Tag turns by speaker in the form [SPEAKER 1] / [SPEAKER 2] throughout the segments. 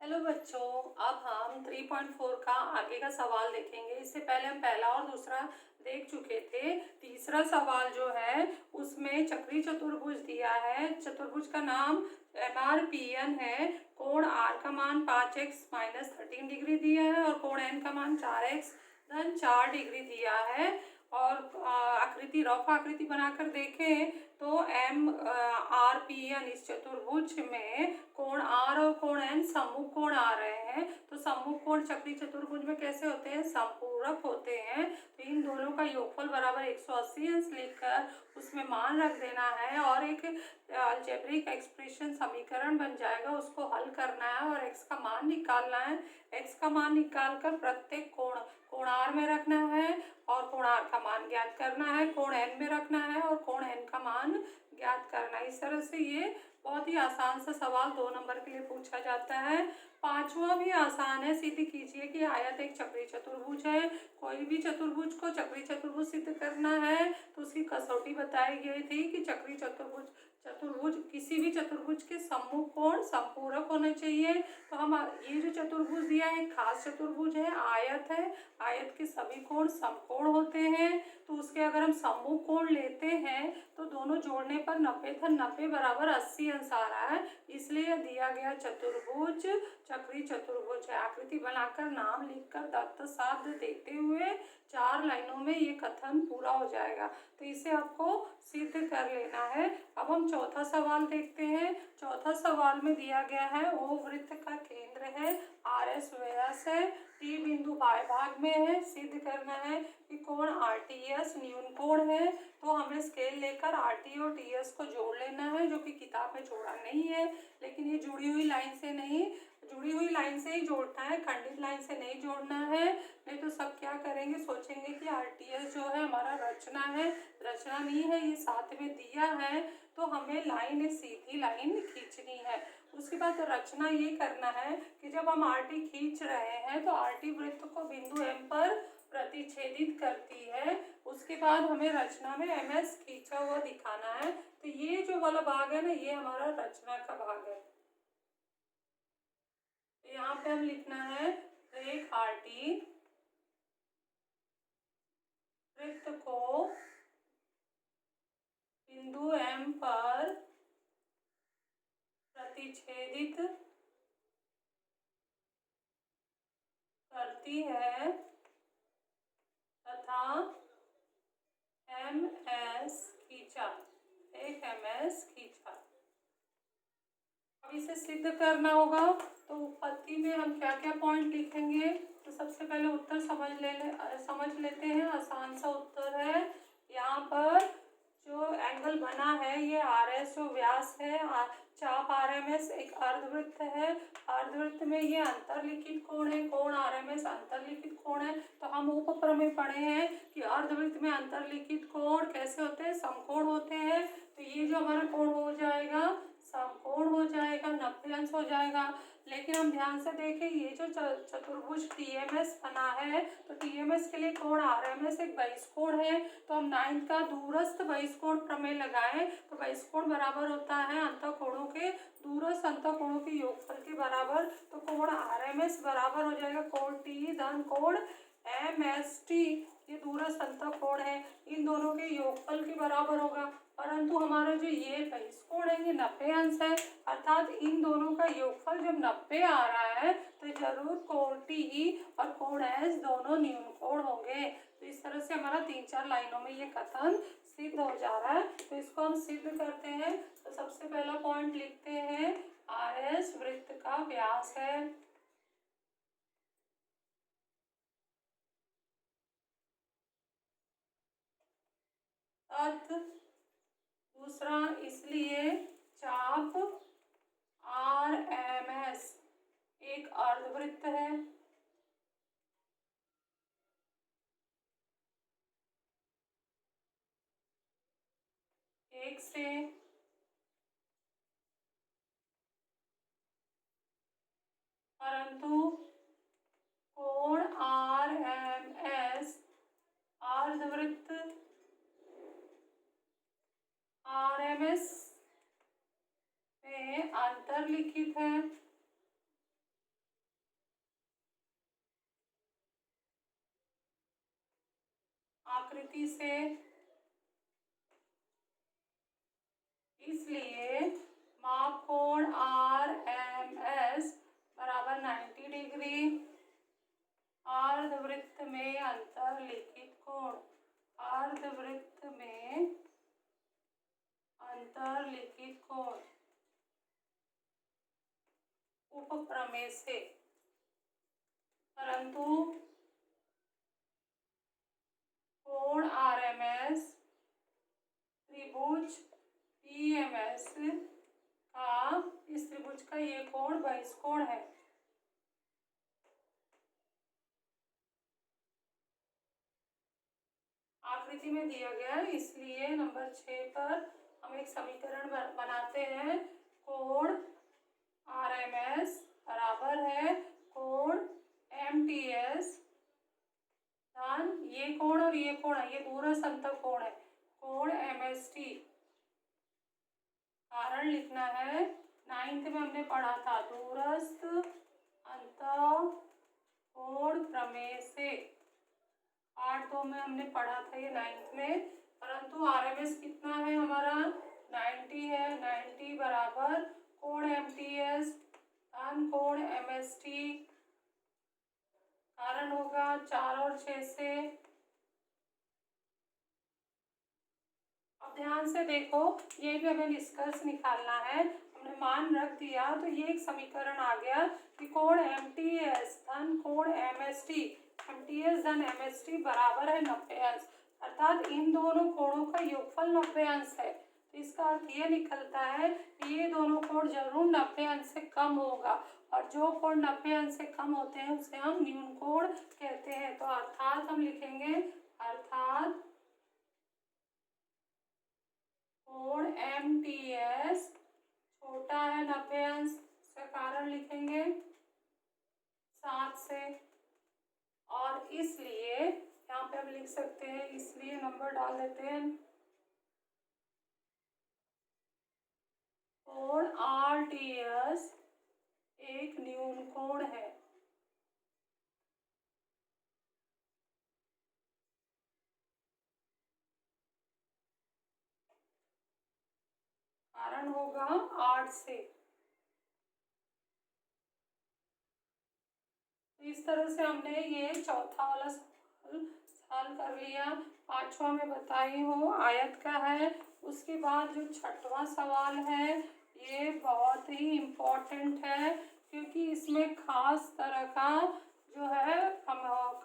[SPEAKER 1] Hello बच्चों। अब हम 3.4 का आगे का सवाल देखेंगे। इससे पहले हम पहला और दूसरा देख चुके थे। तीसरा सवाल जो है उसमें चक्रीय चतुर्भुज दिया है। चतुर्भुज का नाम MRPN है। कोण R का मान 5x-13 डिग्री दिया है और कोण N का मान 4x-4 डिग्री दिया है। और आकृति रफ आकृति बनाकर देखें तो MRPN इस चतुर्भुज में कोण R और कोण N सम्मुख कोण आ रहे हैं। तो सम्मुख कोण चक्रीय चतुर्भुज में कैसे होते हैं? समपूरक होते हैं। तो इन दोनों का योगफल बराबर 180 अंश लिखकर उसमें मान रख देना है और एक अलजेब्रिक एक्सप्रेशन समीकरण बन जाएगा, उसको हल करना है और x का मान निकालना है। x का मान निकाल कर प्रत्येक कोण R में रखना है और कोण R का मान ज्ञात करना है, कोण N में रखना है और कोण N का मान ज्ञात करना है। इस तरह से ये बहुत ही आसान सा सवाल 2 नंबर के लिए पूछा जाता है। पांचवा भी आसान है। सिद्ध कीजिए कि आयत एक चक्रीय चतुर्भुज है। कोई भी चतुर्भुज को चक्रीय चतुर्भुज सिद्ध करना है तो उसकी कसौटी बताई गई थी कि चक्रीय चतुर्भुज किसी भी चतुर्भुज के सम्मुख कोण समपूरक होने चाहिए। तो हम ये जो चतुर्भुज दिया है खास चतुर्भुज है, आयत है। आयत के सभी कोण समकोण होते हैं। तो उसके अगर हम सम्मुख कोण लेते हैं तो दोनों जोड़ने पर 90 बराबर 80 अंश आ रहा है। इसलिए दिया गया चतुर्भुज चक्रीय चतुर्भुज है। आकृति बनाकर नाम लिखकर दत्त साध्य देते हुए 4 लाइनों में ये कथन पूरा हो जाएगा। तो इसे आपको सिद्ध कर लेना है। अब हम चौथा सवाल देखते हैं। चौथा सवाल में दिया गया है O वृत्त का केंद्र है, RS व्यास है, T बिंदु बाह्य भाग में है। सिद्ध करना है कि कोण RTS न्यून कोण है। तो हमें स्केल लेकर RT और TS को जोड़ लेना है, जो कि किताब में जोड़ा नहीं है। लेकिन ये जुड़ी हुई लाइन से ही जोड़ना है, खंडित लाइन से नहीं जोड़ना है। नहीं तो सब क्या करेंगे, सोचेंगे कि RTS जो है हमारा रचना है। रचना नहीं है, ये साथ में दिया है। तो हमें लाइन सीधी लाइन खींचनी है। उसके बाद रचना ये करना है कि जब हम RT खींच रहे हैं तो RT वृत्त को बिंदु M पर प्रतिच्छेदित करती है। उसके बाद हमें रचना में MS खींचा हुआ दिखाना है। तो ये जो वाला भाग है ना, ये हमारा रचना का भाग है। तो यहाँ पे हम लिखना है रेख RT वृत्त को बिंदु M पर प्रतिच्छेदित करती है तथा MS खींचा, एक MS खींचा। अब इसे सिद्ध करना होगा। तो उत्पत्ति में हम क्या क्या पॉइंट लिखेंगे? तो सबसे पहले उत्तर समझ लेते हैं। आसान सा उत्तर है। यहाँ पर जो एंगल बना है ये RS जो व्यास है, चाप RMS एक अर्धवृत्त है। अर्धवृत्त में ये अंतरलिखित कोण है, कोण RMS अंतरलिखित कोण है। तो हम ऊपर प्रमेय पढ़े हैं कि अर्धवृत्त में अंतरलिखित कोण कैसे होते हैं? समकोण होते हैं। तो ये जो हमारा कोण हो जाएगा समकोण हो जाएगा, 90 अंश हो जाएगा। लेकिन हम ध्यान से देखें, ये जो चतुर्भुज TMS बना है तो TMS के लिए कोण RMS एक बहिष्कोण है। तो हम 9 का दूरस्थ बहिष्कोण प्रमेय लगाएं तो बहिष्कोण बराबर होता है अंतःकोणों के दूरस्थ अंतःकोणों के योगफल के बराबर। तो कोण RMS बराबर हो जाएगा कोण T धन कोण MST। ये दूरस्थ अंतःकोण है, इन दोनों के योगफल के बराबर होगा। परंतु हमारा जो ये बहिष्कोण है ये 90 अंश है, अर्थात इन दोनों का योगफल जब 90 आ रहा है तो जरूर कोण T और कोण S दोनों न्यून कोण होंगे। तो इस तरह से हमारा 3-4 लाइनों में ये कथन सिद्ध हो जा रहा है। तो इसको हम सिद्ध करते हैं। तो सबसे पहला पॉइंट लिखते हैं, RS वृत्त का व्यास है। दूसरा, इसलिए चाप RMS एक अर्धवृत्त है। एक से परंतु कोण RMS अर्धवृत्त RMS में अंतरलिखित है। युक्ति से, इसलिए माप कोण RMS बराबर 90 डिग्री। अर्धवृत्त में अंतरलिखित कोण, अर्धवृत्त में अंतरलिखित कोण उपप्रमेय से, परंतु कोण RMS त्रिभुज PMS का, इस त्रिभुज का ये कोण बहिष्कोण है। आकृति में दिया गया है, इसलिए नंबर 6 पर हम एक समीकरण बनाते हैं। कोण RMS बराबर है कोण MTS धन ये कोण और ये कोण है, ये दूरस्थ अंतः कोण है, कोण MST। कारण लिखना है, 9th में हमने पढ़ा था दूरस्थ अंतः कोण प्रमेय से, पार्ट 2 में हमने पढ़ा था ये 9th में। परंतु RMS कितना है हमारा 90 है, 90 बराबर कोण MTS धन कोण MST। कारण होगा 4 और 6 से। अब ध्यान से देखो, ये भी हमें निष्कर्ष निकालना है। हमने मान रख दिया तो ये एक समीकरण आ गया कि कोण MTS धन कोण MST, MTS धन MST बराबर है 90 अंश, अर्थात इन दोनों कोणों का योगफल 90 अंश है। तो इसका अर्थ ये निकलता है कि ये दोनों कोण जरूर 90 अंश से कम होगा, और जो कोण 90 अंश से कम होते हैं उसे हम न्यून कोण कहते हैं। तो अर्थात हम लिखेंगे, अर्थात कोण MTS छोटा है 90 अंश, इसका कारण लिखेंगे 7 से, और इसलिए यहाँ पे हम लिख सकते हैं, इसलिए नंबर डाल देते हैं, कोण RTS एक न्यून कोण है। कारण होगा 8 से। इस तरह से हमने ये चौथा वाला सवाल हल कर लिया। पांचवा में बताई हूँ आयत का है। उसके बाद जो छठवां सवाल है ये बहुत ही इम्पोर्टेंट है, क्योंकि इसमें खास तरह का जो है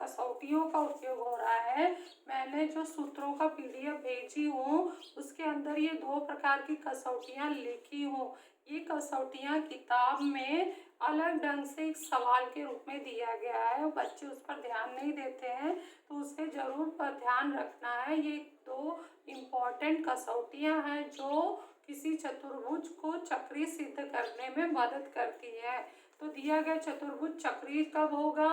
[SPEAKER 1] कसौटियों का उपयोग हो रहा है। मैंने जो सूत्रों का PDF भेजी हूँ उसके अंदर ये 2 प्रकार की कसौटियाँ लिखी हूँ। ये कसौटियाँ किताब में अलग ढंग से एक सवाल के रूप में दिया गया है, बच्चे उस पर ध्यान नहीं देते हैं, तो उसे जरूर पर ध्यान रखना है। ये 2 इम्पॉर्टेंट कसौटियाँ हैं जो किसी चतुर्भुज को चक्री सिद्ध करने में मदद करती है। तो दिया गया चतुर्भुज चक्री कब होगा,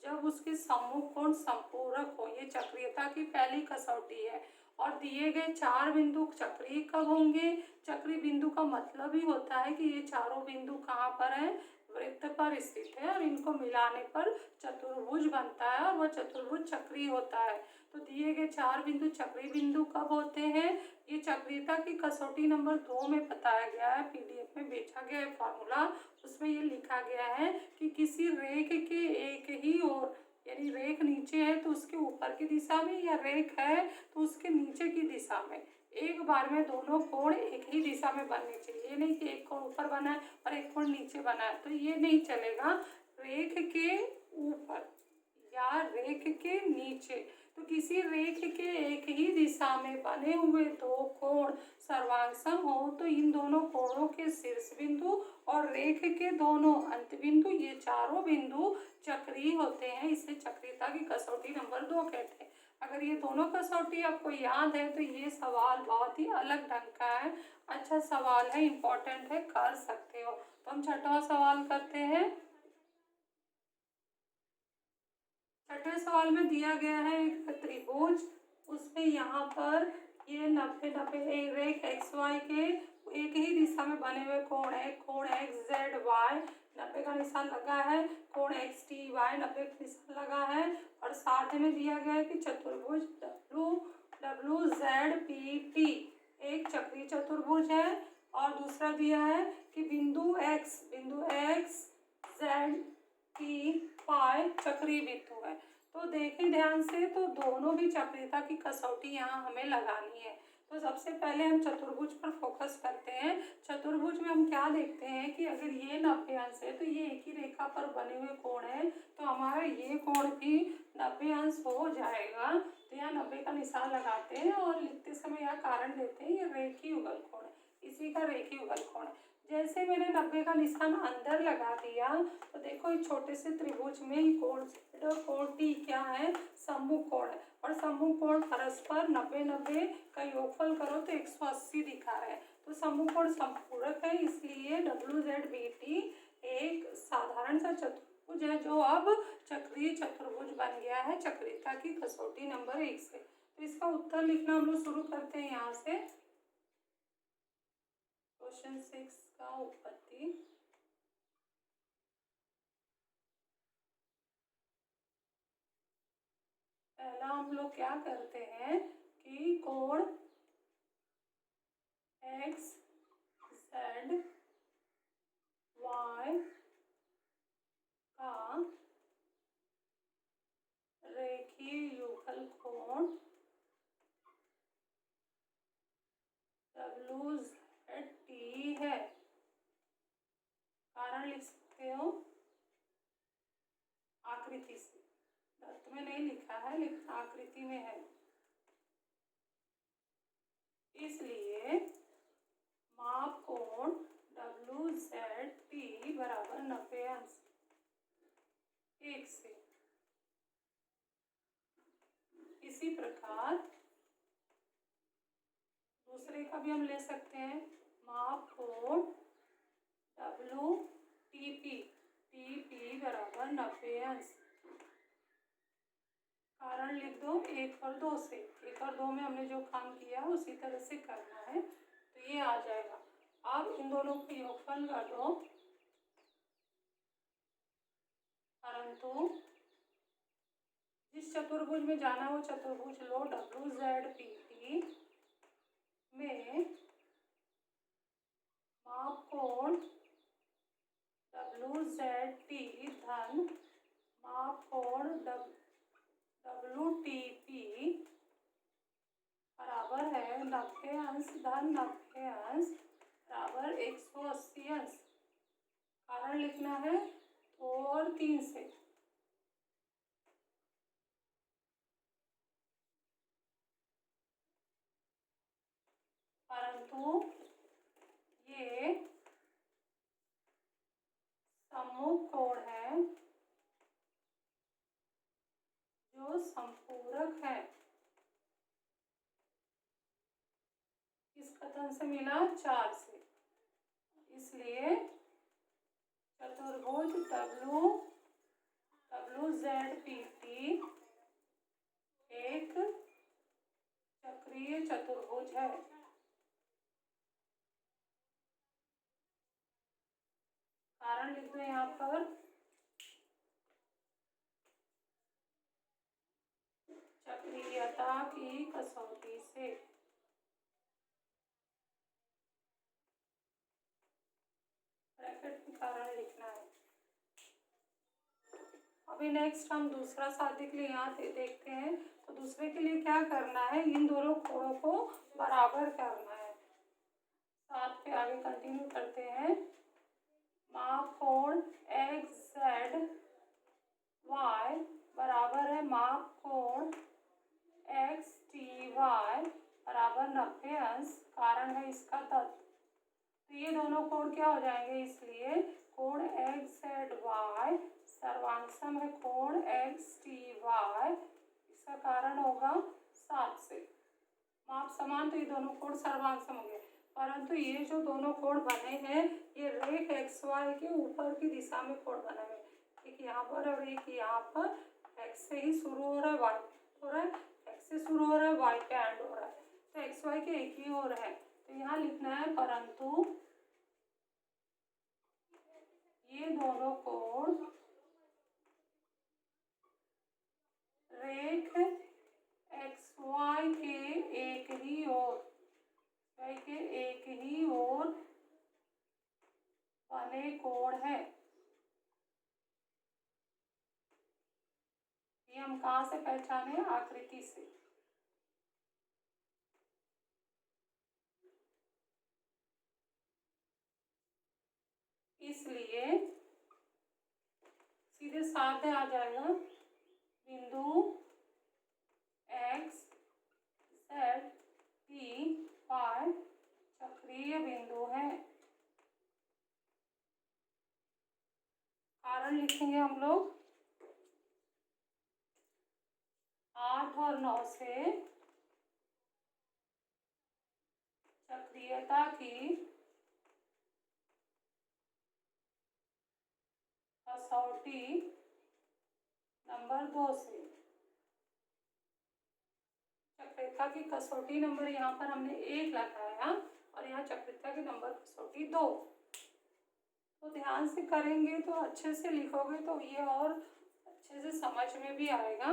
[SPEAKER 1] जब उसके सम्मुख कोण संपूरक हो, ये चक्रीयता की पहली कसौटी है। और दिए गए 4 बिंदु चक्री कब होंगे, चक्री बिंदु का मतलब ही होता है कि ये चारों बिंदु कहाँ पर हैं, वृत्त पर स्थित है, और इनको मिलाने पर चतुर्भुज बनता है और वह चतुर्भुज चक्री होता है। तो दिए गए 4 बिंदु चक्री बिंदु कब होते हैं, ये चक्रीयता की कसौटी नंबर 2 में बताया गया है, PDF में भेजा गया है फॉर्मूला, उसमें ये लिखा गया है कि किसी रेख के एक ही ओर, यानी रेख नीचे है तो उसके ऊपर की दिशा में, या रेख है तो उसके नीचे की दिशा में, एक बार में दोनों कोण एक ही दिशा में बनने चाहिए। ये नहीं कि एक कोण ऊपर बना है और एक कोण नीचे बना है, तो ये नहीं चलेगा। रेख के ऊपर या रेख के नीचे, तो किसी रेख के एक ही दिशा में बने हुए 2 कोण सर्वांगसम हो तो इन दोनों कोणों के शीर्ष बिंदु और रेख के दोनों अंत बिंदु, ये चारों बिंदु चक्रीय होते हैं। इसे चक्रीयता की कसौटी नंबर 2 कहते हैं। अगर ये दोनों कसौटी आपको याद है तो ये सवाल बहुत ही अलग ढंग का है, अच्छा सवाल है, इम्पोर्टेंट है, कर सकते हो। तो हम छठवां सवाल करते हैं। छठे सवाल में दिया गया है एक त्रिभुज, उसमें यहाँ पर ये 90 रेख XY के एक ही दिशा में बने हुए कोण है, कोण XZY 90 का निशान लगा है, कोण XTY 90 का निशान लगा है, और साथ में दिया गया है कि चतुर्भुज WZPT एक चक्रीय चतुर्भुज है और दूसरा दिया है कि बिंदु X Z P पाई चक्रीय बिंदु है। तो देखें ध्यान से, तो दोनों भी चक्रीयता की कसौटी यहाँ हमें लगानी है। तो सबसे पहले हम चतुर्भुज पर फोकस करते हैं। चतुर्भुज में हम क्या देखते हैं कि अगर ये 90 अंश है तो ये एक ही रेखा पर बने हुए कोण है, तो हमारा ये कोण भी 90 अंश हो जाएगा। तो यहाँ 90 का निशान लगाते हैं और लिखते समय यह कारण देते हैं, ये रेखीय युगल कोण है, इसी का रेखीय युगल कोण है। जैसे मैंने 90 का निशान अंदर लगा दिया तो देखो इस छोटे से त्रिभुज में ही कोण T क्या है, सम्मुख कोण है, और सम्मुख कोण परस्पर 90-90 का योगफल करो तो 180 दिखा रहा है। तो सम्मुख कोण संपूरक है, इसलिए WZBT एक साधारण सा चतुर्भुज है जो अब चक्रीय चतुर्भुज बन गया है चक्रीयता की कसौटी नंबर 1 से। तो इसका उत्तर लिखना हम लोग शुरू करते हैं यहाँ से। क्वेश्चन 6 का उत्पत्ति। पहला हम लोग क्या करते हैं कि कोण X Z Y का रेखीय युगल कोण WZT है। कारण लिख सकते हो आकृति से, दत्त में नहीं लिखा है लेकिन आकृति में है। इसलिए माप कोण WZT बराबर 90 अंश 1 से। इसी प्रकार दूसरे का भी हम ले सकते हैं, माप कोण WTP बराबर 90 अंश। कारण लिख दो 1 और 2 से, 1 और 2 में हमने जो काम किया उसी तरह से करना है, तो ये आ जाएगा। अब इन दोनों को योगफल कर दो, परंतु जिस चतुर्भुज में जाना वो चतुर्भुज लो। WZPT में माप कोण WZT धन माप कोण WTP बराबर है 90 अंश धन 90 अंश बराबर 180 अंश। कारण लिखना है 2 और 3 से। परंतु ये सम्मुख कोण है जो संपूरक है। किस कथन से मिला? 4 से। इसलिए चतुर्भुज WZPT एक चक्रीय चतुर्भुज है। कारण लिख दो यहाँ पर, चक्रीयता की कसौटी से। ब्रैकेट में कारण लिखना है। अभी नेक्स्ट हम दूसरा साध्य के लिए यहाँ देखते हैं। तो दूसरे के लिए क्या करना है, इन दोनों कोणों को बराबर करना है। 7 पे आगे कंटिन्यू करते हैं। माप कोण XZY बराबर है माप कोण XTY बराबर 90 अंश। कारण है इसका तत्व। तो ये दोनों कोण क्या हो जाएंगे, इसलिए कोण XZY सर्वांगसम है कोण XTY, इसका कारण होगा 7 से। माप समान तो ये दोनों कोण सर्वांगसम होंगे, परंतु ये जो दोनों कोण बने हैं ये रेख XY के ऊपर की दिशा में कोण बने हुए, एक यहाँ पर और एक यहाँ पर। X से ही शुरू हो रहा है, Y हो रहा है, X से शुरू हो रहा है, Y पे एंड हो रहा है, तो XY के एक ही ओर है। तो यहाँ लिखना है परंतु ये दोनों कोण रेख XY के बड़े कोण है। ये हम कहाँ से पहचाने? आकृति से। इसलिए सीधे साथ आ जाएगा, बिंदु एक्स जेड पी फाई चक्रीय बिंदु है। कारण लिखेंगे हम लोग 8 और 9 से चक्रीयता की कसौटी नंबर 2 से। चक्रीयता की कसौटी नंबर यहाँ पर हमने 1 लगाया और यहाँ चक्रीयता की नंबर कसौटी 2। तो ध्यान से करेंगे तो अच्छे से लिखोगे तो ये और अच्छे से समझ में भी आएगा।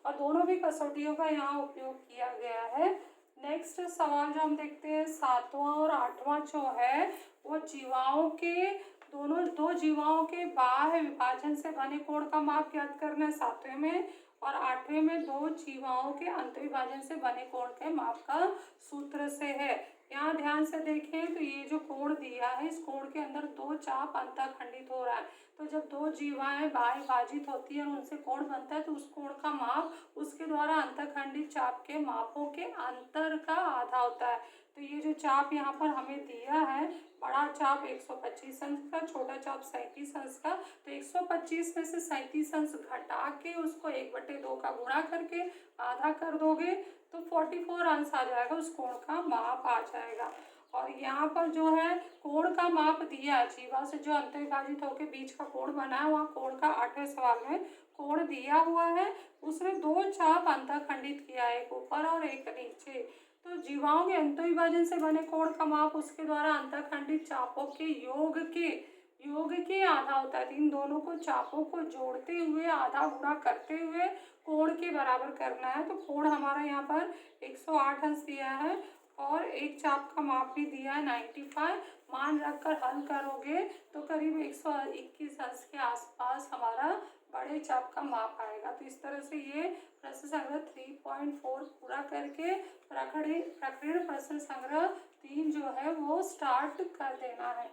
[SPEAKER 1] और दोनों भी कसौटियों का यहाँ उपयोग किया गया है। नेक्स्ट सवाल जो हम देखते हैं 7वां और 8वां जो है वो जीवाओं के दो जीवाओं के बाह्य विभाजन से बने कोण का माप ज्ञात करना है 7वें में, और 8वें में 2 जीवाओं के अंतविभाजन से बने कोण के माप का सूत्र से है। यहाँ ध्यान से देखें तो ये जो कोण दिया है इस कोण के अंदर 2 चाप अंतःखंडित हो रहा है। तो जब 2 जीवाएं बाह्य विभाजित होती है और उनसे कोण बनता है तो उस कोण का माप उसके द्वारा अंतःखंडित चाप के मापों के अंतर का आधा होता है। तो ये जो चाप यहाँ पर हमें दिया है, बड़ा चाप 125 अंश का, छोटा चाप 37 अंश का, तो 125 में से 37 अंश घटा के उसको 1/2 का गुणा करके आधा कर दोगे तो 44 अंश आ जाएगा, उस कोण का माप आ जाएगा। और यहाँ पर जो है कोण का माप दिया है, जीवा से जो अंतर्विभाजित होकर बीच का कोण बना है वहाँ कोण का 8वें सवाल में कोण दिया हुआ है, उसमें 2 चाप अंतःखंडित किया है, एक ऊपर और एक नीचे। तो जीवाओं के अंतर्विभाजन से बने कोण का माप उसके द्वारा अंतःखंडित चापों के योग के आधा होता है। इन दोनों को चापों को जोड़ते हुए आधा गुणा करते हुए कोण के बराबर करना है। तो कोण हमारा यहाँ पर 108 अंश दिया है और एक चाप का माप भी दिया है 95। मान रखकर हल करोगे तो करीब 121 अंश के आसपास हमारा बड़े चाप का माप आएगा। तो इस तरह से ये प्रश्न संग्रह 3.4 पूरा करके प्रकरण प्रश्न संग्रह 3 जो है वो स्टार्ट कर देना है।